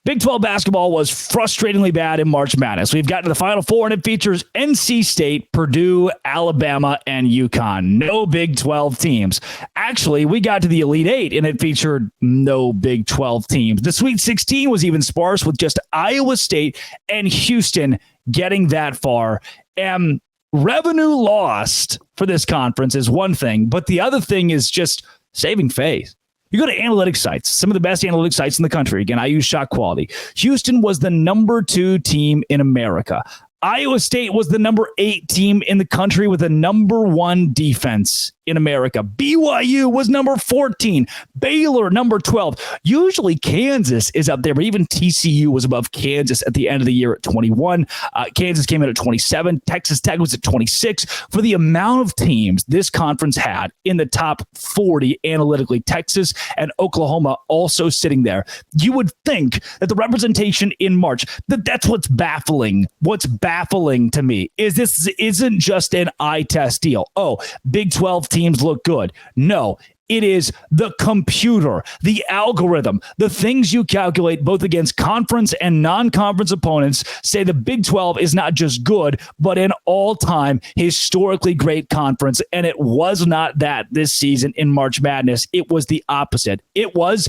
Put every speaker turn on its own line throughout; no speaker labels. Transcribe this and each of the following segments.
Big 12 basketball was frustratingly bad in March Madness. We've gotten to the Final Four, and it features NC State, Purdue, Alabama, and UConn. No Big 12 teams. Actually, we got to the Elite Eight, and it featured no Big 12 teams. The Sweet 16 was even sparse, with just Iowa State and Houston getting that far. And revenue lost for this conference is one thing, but the other thing is just saving face. You go to analytics sites, some of the best analytics sites in the country. Again, I use Shot Quality. Houston was the number 2 team in America. Iowa State was the number 8 team in the country with a number 1 defense in America. BYU was number 14. Baylor, number 12. Usually Kansas is up there, but even TCU was above Kansas at the end of the year at 21. Kansas came in at 27. Texas Tech was at 26. For the amount of teams this conference had in the top 40 analytically, Texas and Oklahoma also sitting there, you would think that the representation in March, that's what's baffling. What's baffling to me is this isn't just an eye test deal. Oh, Big 12 teams look good. No, it is the computer, the algorithm, the things you calculate both against conference and non-conference opponents say the Big 12 is not just good, but an all-time historically great conference. And it was not that this season in March Madness. It was the opposite. It was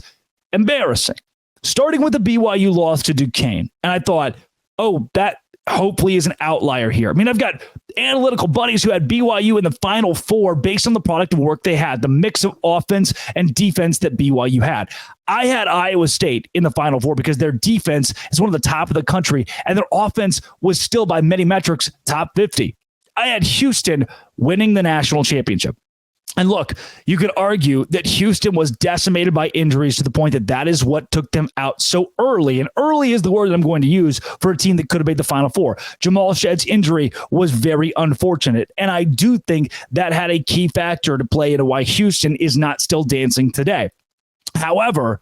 embarrassing. Starting with the BYU loss to Duquesne. And I thought, oh, that hopefully is an outlier here. I mean, I've got analytical buddies who had BYU in the Final Four based on the product of work they had, the mix of offense and defense that BYU had. I had Iowa State in the Final Four because their defense is one of the top of the country, and their offense was still, by many metrics, top 50. I had Houston winning the national championship. And look, you could argue that Houston was decimated by injuries to the point that that is what took them out so early. And early is the word that I'm going to use for a team that could have made the Final Four. Jamal Shedd's injury was very unfortunate. And I do think that had a key factor to play into why Houston is not still dancing today. However,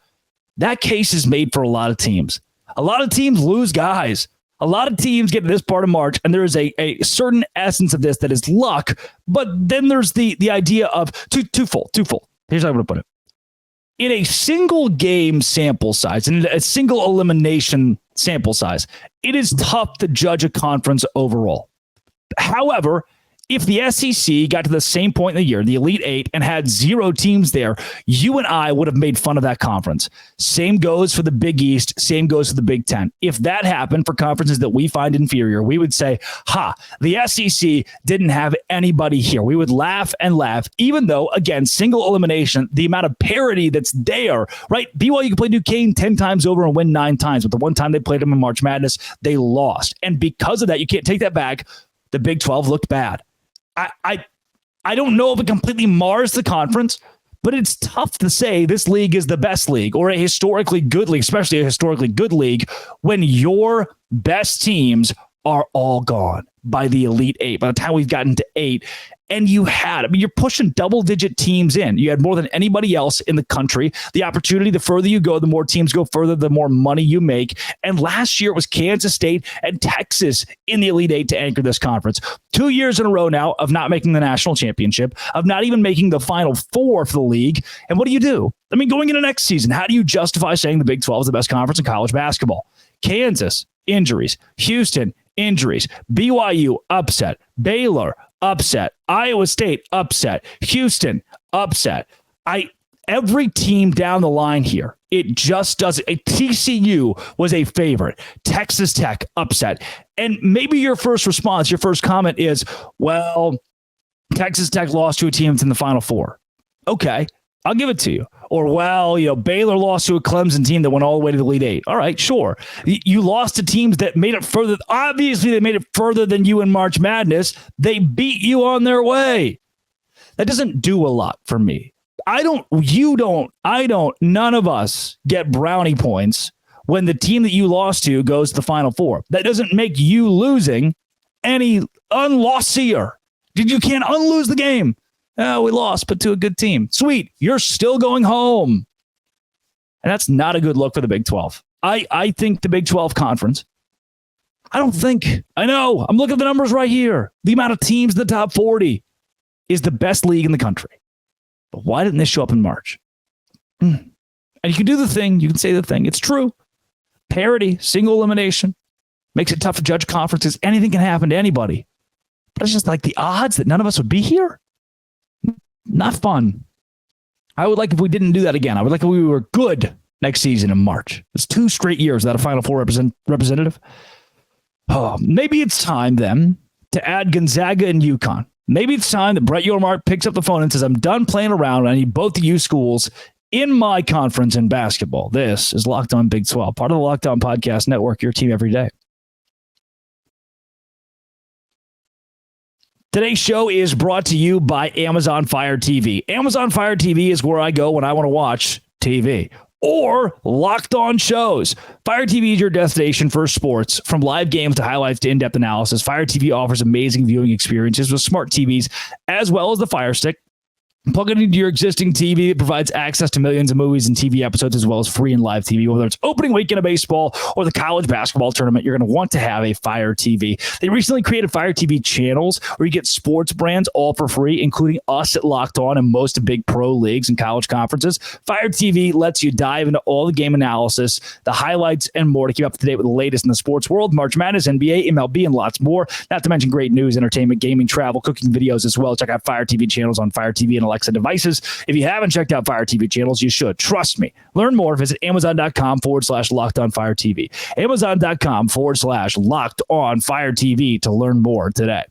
that case is made for a lot of teams. A lot of teams lose guys. A lot of teams get to this part of March, and there is a certain essence of this that is luck, but then there's the idea of twofold. Here's how I'm going to put it. In a single game sample size, in a single elimination sample size, it is tough to judge a conference overall. However, if the SEC got to the same point in the year, the Elite Eight, and had 0 teams there, you and I would have made fun of that conference. Same goes for the Big East. Same goes for the Big Ten. If that happened for conferences that we find inferior, we would say, the SEC didn't have anybody here. We would laugh and laugh, even though, again, single elimination, the amount of parity that's there, right? BYU can play Duquesne 10 times over and win 9 times, but the one time they played them in March Madness, they lost. And because of that, you can't take that back. The Big 12 looked bad. I don't know if it completely mars the conference, but it's tough to say this league is the best league or a historically good league, especially a historically good league, when your best teams are all gone by the Elite Eight. By the time we've gotten to 8, and you're pushing double-digit teams in. You had more than anybody else in the country. The opportunity, the further you go, the more teams go further, the more money you make. And last year it was Kansas State and Texas in the Elite Eight to anchor this conference. 2 years in a row now of not making the national championship, of not even making the Final Four for the league. And what do? I mean, going into next season, how do you justify saying the Big 12 is the best conference in college basketball? Kansas, injuries. Houston, injuries. BYU, upset. Baylor, upset. Iowa State, upset. Houston, upset. Every team down the line here, it just doesn't. TCU was a favorite. Texas Tech, upset. And maybe your first response, your first comment is, well, Texas Tech lost to a team that's in the Final Four. Okay, I'll give it to you. Or, well, Baylor lost to a Clemson team that went all the way to the Elite Eight. All right, sure. You lost to teams that made it further. Obviously, they made it further than you in March Madness. They beat you on their way. That doesn't do a lot for me. None of us get brownie points when the team that you lost to goes to the Final Four. That doesn't make you losing any unlossier. You can't unlose the game. We lost, but to a good team. Sweet. You're still going home. And that's not a good look for the Big 12. I think the Big 12 conference, I know, I'm looking at the numbers right here. The amount of teams in the top 40 is the best league in the country. But why didn't this show up in March? And you can do the thing. You can say the thing. It's true. Parity, single elimination, makes it tough to judge conferences. Anything can happen to anybody. But it's just like the odds that none of us would be here. Not fun. I would like if we didn't do that again. I would like if we were good next season in March. It's 2 straight years without a Final Four representative. Oh, maybe it's time then to add Gonzaga and UConn. Maybe it's time that Brett Yormark picks up the phone and says, I'm done playing around. I need both of you schools in my conference in basketball. This is Locked On Big 12, part of the Locked On Podcast Network, your team every day. Today's show is brought to you by Amazon Fire TV. Amazon Fire TV is where I go when I want to watch TV. Or Locked On Shows. Fire TV is your destination for sports. From live games to highlights to in-depth analysis, Fire TV offers amazing viewing experiences with smart TVs as well as the Fire Stick. Plug it into your existing TV. It provides access to millions of movies and TV episodes as well as free and live TV. Whether it's opening weekend of baseball or the college basketball tournament, you're going to want to have a Fire TV. They recently created Fire TV channels where you get sports brands all for free, including us at Locked On and most big pro leagues and college conferences. Fire TV lets you dive into all the game analysis, the highlights, and more to keep up to date with the latest in the sports world. March Madness, NBA, MLB, and lots more. Not to mention great news, entertainment, gaming, travel, cooking videos as well. Check out Fire TV channels on Fire TV and Alexa devices. If you haven't checked out Fire TV channels, you should. Trust me. Learn more. Visit Amazon.com/Locked On Fire TV. Amazon.com/Locked On Fire TV to learn more today.